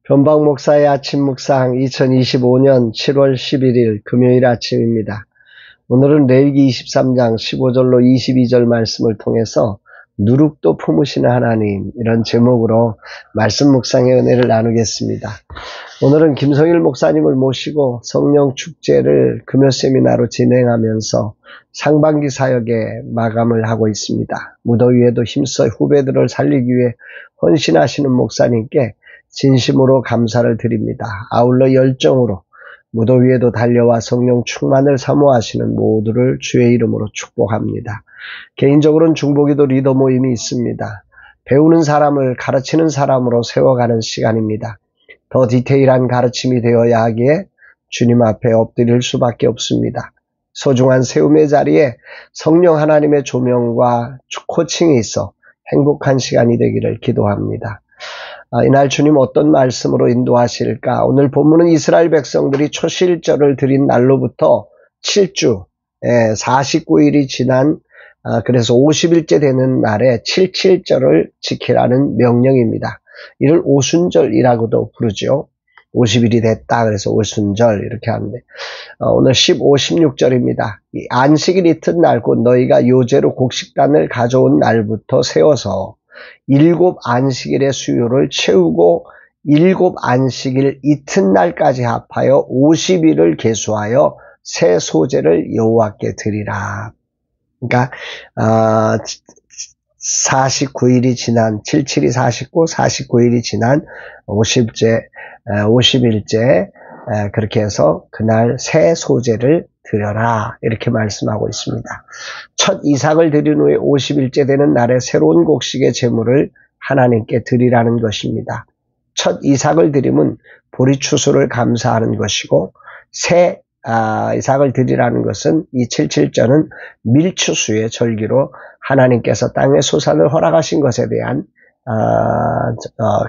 변방 목사의 아침 묵상 2025년 7월 11일 금요일 아침입니다. 오늘은 레위기 23장 15절로 22절 말씀을 통해서 누룩도 품으시는 하나님, 이런 제목으로 말씀 묵상의 은혜를 나누겠습니다. 오늘은 김성일 목사님을 모시고 성령 축제를 금요 세미나로 진행하면서 상반기 사역에 마감을 하고 있습니다. 무더위에도 힘써 후배들을 살리기 위해 헌신하시는 목사님께 진심으로 감사를 드립니다. 아울러 열정으로 무더위에도 달려와 성령 충만을 사모하시는 모두를 주의 이름으로 축복합니다. 개인적으로는 중보기도 리더 모임이 있습니다. 배우는 사람을 가르치는 사람으로 세워가는 시간입니다. 더 디테일한 가르침이 되어야 하기에 주님 앞에 엎드릴 수밖에 없습니다. 소중한 세움의 자리에 성령 하나님의 조명과 코칭이 있어 행복한 시간이 되기를 기도합니다. 이날 주님 어떤 말씀으로 인도하실까? 오늘 본문은 이스라엘 백성들이 초실절을 드린 날로부터 7주, 49일이 지난, 그래서 50일째 되는 날에 77절을 지키라는 명령입니다. 이를 오순절이라고도 부르죠. 50일이 됐다 그래서 오순절 이렇게 하는데, 오늘 15, 16절입니다. 이 안식일 이튿날 곧 너희가 요제로 곡식단을 가져온 날부터 세워서 7 안식일의 수요를 채우고 7 안식일 이튿날까지 합하여 50일을 계수하여 새 소제를 여호와께 드리라. 그러니까 49일이 지난 77이 49, 49일이 지난 50일째 그렇게 해서 그날 새 소제를 드려라 이렇게 말씀하고 있습니다. 첫 이삭을 드린 후에 50일째 되는 날에 새로운 곡식의 제물을 하나님께 드리라는 것입니다. 첫 이삭을 드림은 보리추수를 감사하는 것이고 새 이삭을 드리라는 것은 이 77절은 밀추수의 절기로 하나님께서 땅의 소산을 허락하신 것에 대한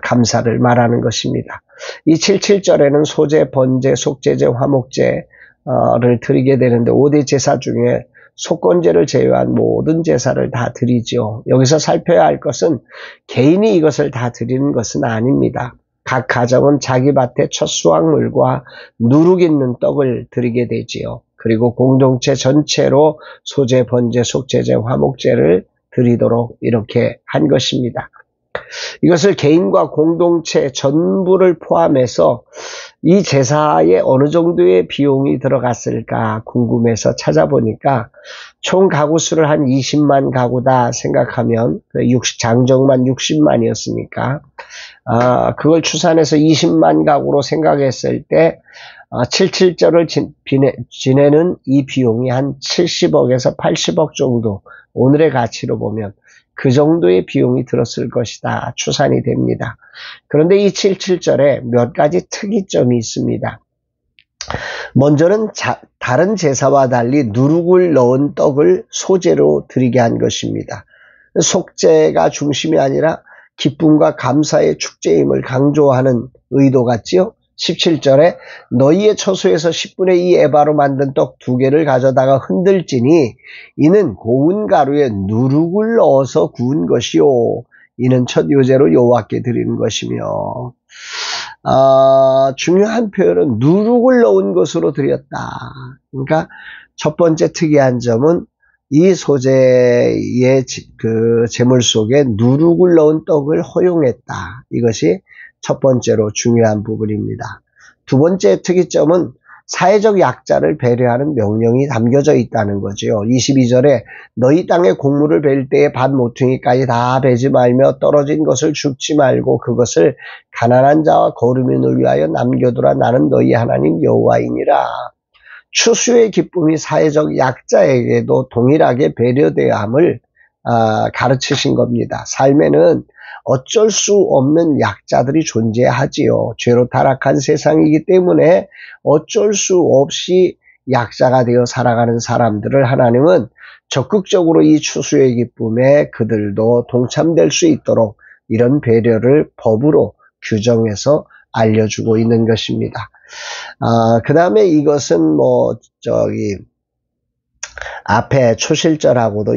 감사를 말하는 것입니다. 이 77절에는 소제, 번제, 속제제, 화목제를 드리게 되는데 5대 제사 중에 속건제를 제외한 모든 제사를 다 드리죠. 여기서 살펴야 할 것은 개인이 이것을 다 드리는 것은 아닙니다. 각 가정은 자기 밭의 첫 수확물과 누룩 있는 떡을 드리게 되지요. 그리고 공동체 전체로 소제, 번제, 속제제, 화목제를 드리도록 이렇게 한 것입니다. 이것을 개인과 공동체 전부를 포함해서 이 제사에 어느 정도의 비용이 들어갔을까 궁금해서 찾아보니까 총 가구 수를 한 20만 가구다 생각하면 장정만 60만이었으니까 그걸 추산해서 20만 가구로 생각했을 때 77절을 지내는 이 비용이 한 70억에서 80억 정도, 오늘의 가치로 보면 그 정도의 비용이 들었을 것이다 추산이 됩니다. 그런데 이 77절에 몇 가지 특이점이 있습니다. 먼저는 다른 제사와 달리 누룩을 넣은 떡을 소제로 드리게 한 것입니다. 속제가 중심이 아니라 기쁨과 감사의 축제임을 강조하는 의도 같지요. 17절에 너희의 처소에서 10분의 2 에바로 만든 떡 2개를 가져다가 흔들지니 이는 고운 가루에 누룩을 넣어서 구운 것이요 이는 첫 요제로 여호와께 드리는 것이며, 중요한 표현은 누룩을 넣은 것으로 드렸다. 그러니까 첫 번째 특이한 점은 이 소제의 그 제물 속에 누룩을 넣은 떡을 허용했다. 이것이 첫 번째로 중요한 부분입니다. 두 번째 특이점은 사회적 약자를 배려하는 명령이 담겨져 있다는 거죠. 22절에 너희 땅에 곡물을 벨 때에 밭 모퉁이까지 다 베지 말며 떨어진 것을 줍지 말고 그것을 가난한 자와 거류민을 위하여 남겨두라. 나는 너희 하나님 여호와이니라. 추수의 기쁨이 사회적 약자에게도 동일하게 배려되어야 함을 가르치신 겁니다. 삶에는 어쩔 수 없는 약자들이 존재하지요. 죄로 타락한 세상이기 때문에 어쩔 수 없이 약자가 되어 살아가는 사람들을 하나님은 적극적으로 이 추수의 기쁨에 그들도 동참될 수 있도록 이런 배려를 법으로 규정해서 알려주고 있는 것입니다. 그 다음에 이것은 앞에 초실절하고도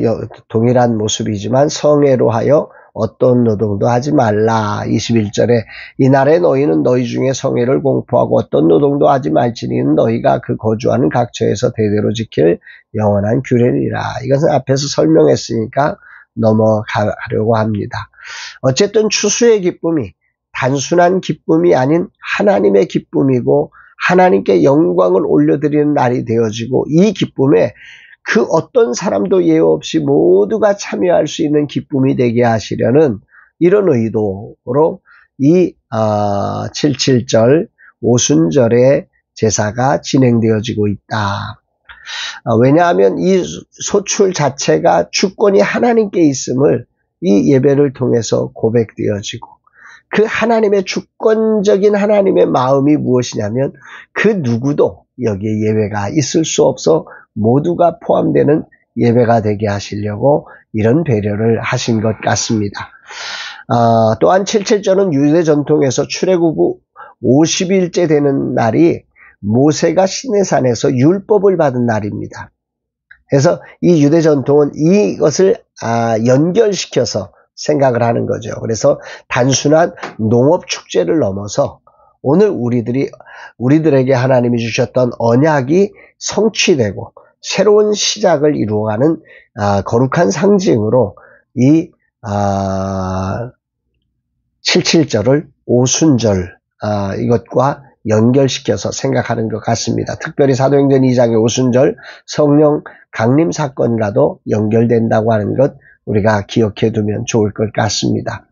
동일한 모습이지만 성회로 하여 어떤 노동도 하지 말라. 21절에 이날에 너희는 너희 중에 성회를 공포하고 어떤 노동도 하지 말지니 너희가 그 거주하는 각처에서 대대로 지킬 영원한 규례니라. 이것은 앞에서 설명했으니까 넘어가려고 합니다. 어쨌든 추수의 기쁨이 단순한 기쁨이 아닌 하나님의 기쁨이고 하나님께 영광을 올려드리는 날이 되어지고 이 기쁨에 그 어떤 사람도 예외 없이 모두가 참여할 수 있는 기쁨이 되게 하시려는 이런 의도로 이 77절 오순절의 제사가 진행되어지고 있다. 왜냐하면 이 소출 자체가 주권이 하나님께 있음을 이 예배를 통해서 고백되어지고 그 하나님의 주권적인 하나님의 마음이 무엇이냐면 그 누구도 여기에 예외가 있을 수 없어 모두가 포함되는 예배가 되게 하시려고 이런 배려를 하신 것 같습니다. 또한 77절은 유대 전통에서 출애굽 후 50일째 되는 날이 모세가 시내산에서 율법을 받은 날입니다. 그래서 이 유대 전통은 이것을 연결시켜서 생각을 하는 거죠. 그래서 단순한 농업 축제를 넘어서 오늘 우리들에게 하나님이 주셨던 언약이 성취되고 새로운 시작을 이루어가는 거룩한 상징으로 이 77절을 오순절 이것과 연결시켜서 생각하는 것 같습니다. 특별히 사도행전 2장의 오순절 성령 강림 사건과도 연결된다고 하는 것 우리가 기억해 두면 좋을 것 같습니다.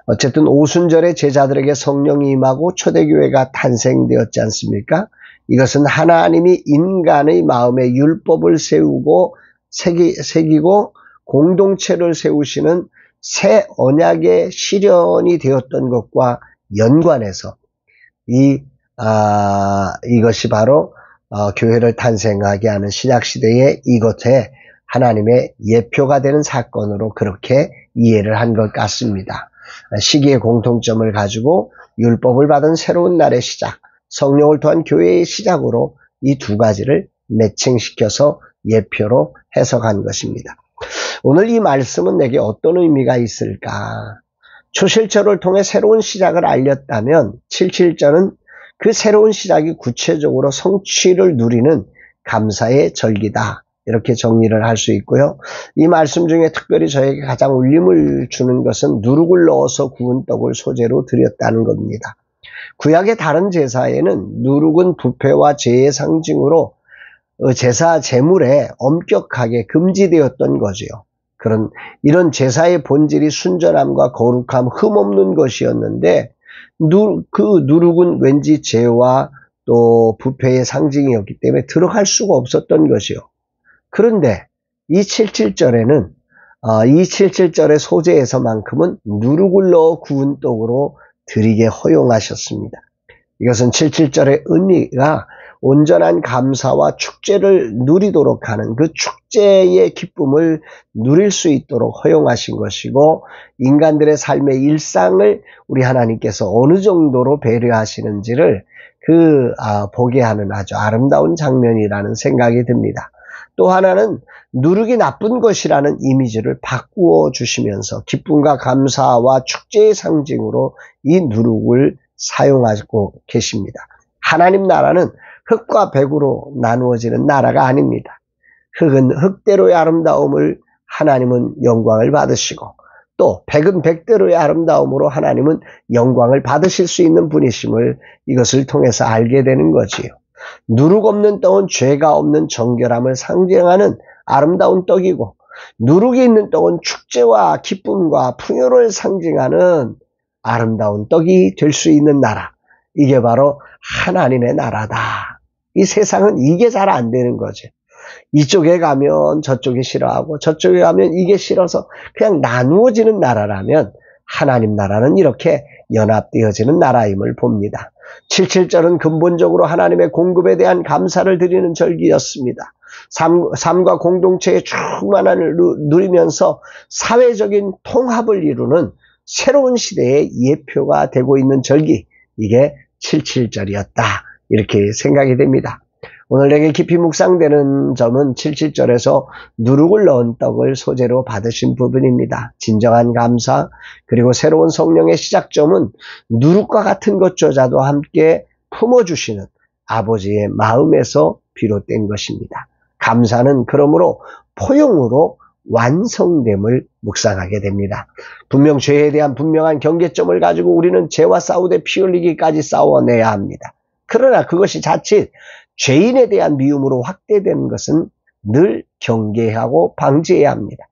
어쨌든 오순절에 제자들에게 성령이 임하고 초대교회가 탄생되었지 않습니까? 이것은 하나님이 인간의 마음에 율법을 세우고 새기고 공동체를 세우시는 새 언약의 실현이 되었던 것과 연관해서 이것이 바로 교회를 탄생하게 하는 신약시대의 이것에 하나님의 예표가 되는 사건으로 그렇게 이해를 한 것 같습니다. 시기의 공통점을 가지고 율법을 받은 새로운 날의 시작, 성령을 통한 교회의 시작으로 이 두 가지를 매칭시켜서 예표로 해석한 것입니다. 오늘 이 말씀은 내게 어떤 의미가 있을까? 초실절을 통해 새로운 시작을 알렸다면 77절은 그 새로운 시작이 구체적으로 성취를 누리는 감사의 절기다. 이렇게 정리를 할 수 있고요. 이 말씀 중에 특별히 저에게 가장 울림을 주는 것은 누룩을 넣어서 구운 떡을 소재로 드렸다는 겁니다. 구약의 다른 제사에는 누룩은 부패와 죄의 상징으로 제사 제물에 엄격하게 금지되었던 거지요. 이런 제사의 본질이 순전함과 거룩함, 흠없는 것이었는데 그 누룩은 왠지 죄와 또 부패의 상징이었기 때문에 들어갈 수가 없었던 것이요. 그런데 이 77절에는 이 77절의 소재에서만큼은 누룩을 넣어 구운 떡으로 드리게 허용하셨습니다. 이것은 77절의 의미가 온전한 감사와 축제를 누리도록 하는 그 축제의 기쁨을 누릴 수 있도록 허용하신 것이고 인간들의 삶의 일상을 우리 하나님께서 어느 정도로 배려하시는지를 보게 하는 아주 아름다운 장면이라는 생각이 듭니다. 또 하나는 누룩이 나쁜 것이라는 이미지를 바꾸어 주시면서 기쁨과 감사와 축제의 상징으로 이 누룩을 사용하고 계십니다. 하나님 나라는 흙과 백으로 나누어지는 나라가 아닙니다. 흙은 흙대로의 아름다움을 하나님은 영광을 받으시고 또 백은 백대로의 아름다움으로 하나님은 영광을 받으실 수 있는 분이심을 이것을 통해서 알게 되는 거지요. 누룩 없는 떡은 죄가 없는 정결함을 상징하는 아름다운 떡이고 누룩이 있는 떡은 축제와 기쁨과 풍요를 상징하는 아름다운 떡이 될 수 있는 나라. 이게 바로 하나님의 나라다. 이 세상은 이게 잘 안 되는 거죠. 이쪽에 가면 저쪽이 싫어하고 저쪽에 가면 이게 싫어서 그냥 나누어지는 나라라면 하나님 나라는 이렇게 연합되어지는 나라임을 봅니다. 77절은 근본적으로 하나님의 공급에 대한 감사를 드리는 절기였습니다. 삶과 공동체의 충만함을 누리면서 사회적인 통합을 이루는 새로운 시대의 예표가 되고 있는 절기, 이게 77절이었다. 이렇게 생각이 됩니다. 오늘 내게 깊이 묵상되는 점은 77절에서 누룩을 넣은 떡을 소재로 받으신 부분입니다. 진정한 감사, 그리고 새로운 성령의 시작점은 누룩과 같은 것조차도 함께 품어주시는 아버지의 마음에서 비롯된 것입니다. 감사는 그러므로 포용으로 완성됨을 묵상하게 됩니다. 분명 죄에 대한 분명한 경계점을 가지고 우리는 죄와 싸우되 피 흘리기까지 싸워내야 합니다. 그러나 그것이 자칫 죄인에 대한 미움으로 확대되는 것은 늘 경계하고 방지해야 합니다.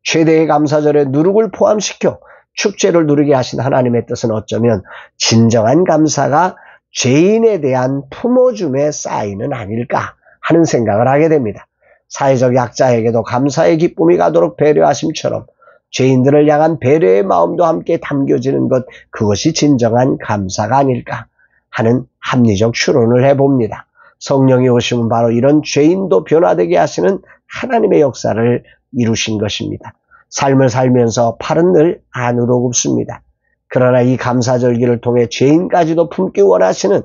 최대의 감사절에 누룩을 포함시켜 축제를 누리게 하신 하나님의 뜻은 어쩌면 진정한 감사가 죄인에 대한 품어줌의 사인은 아닐까 하는 생각을 하게 됩니다. 사회적 약자에게도 감사의 기쁨이 가도록 배려하심처럼 죄인들을 향한 배려의 마음도 함께 담겨지는 것, 그것이 진정한 감사가 아닐까 하는 합리적 추론을 해봅니다. 성령이 오시면 바로 이런 죄인도 변화되게 하시는 하나님의 역사를 이루신 것입니다. 삶을 살면서 팔은 늘 안으로 굽습니다. 그러나 이 감사절기를 통해 죄인까지도 품기 원하시는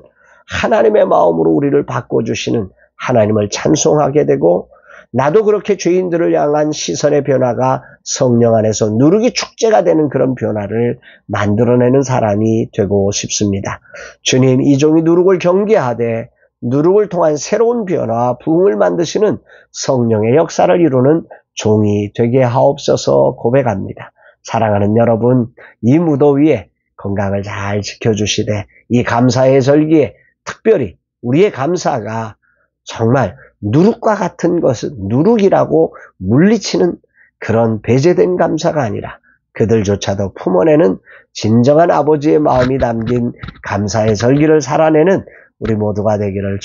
하나님의 마음으로 우리를 바꿔주시는 하나님을 찬송하게 되고, 나도 그렇게 죄인들을 향한 시선의 변화가 성령 안에서 누룩이 축제가 되는 그런 변화를 만들어내는 사람이 되고 싶습니다. 주님, 이 종이 누룩을 경계하되 누룩을 통한 새로운 변화와 부흥을 만드시는 성령의 역사를 이루는 종이 되게 하옵소서 고백합니다. 사랑하는 여러분, 이 무더위에 건강을 잘 지켜주시되 이 감사의 절기에 특별히 우리의 감사가 정말 누룩과 같은 것은 누룩이라고 물리치는 그런 배제된 감사가 아니라 그들조차도 품어내는 진정한 아버지의 마음이 담긴 감사의 절기를 살아내는 우리 모두가 되기를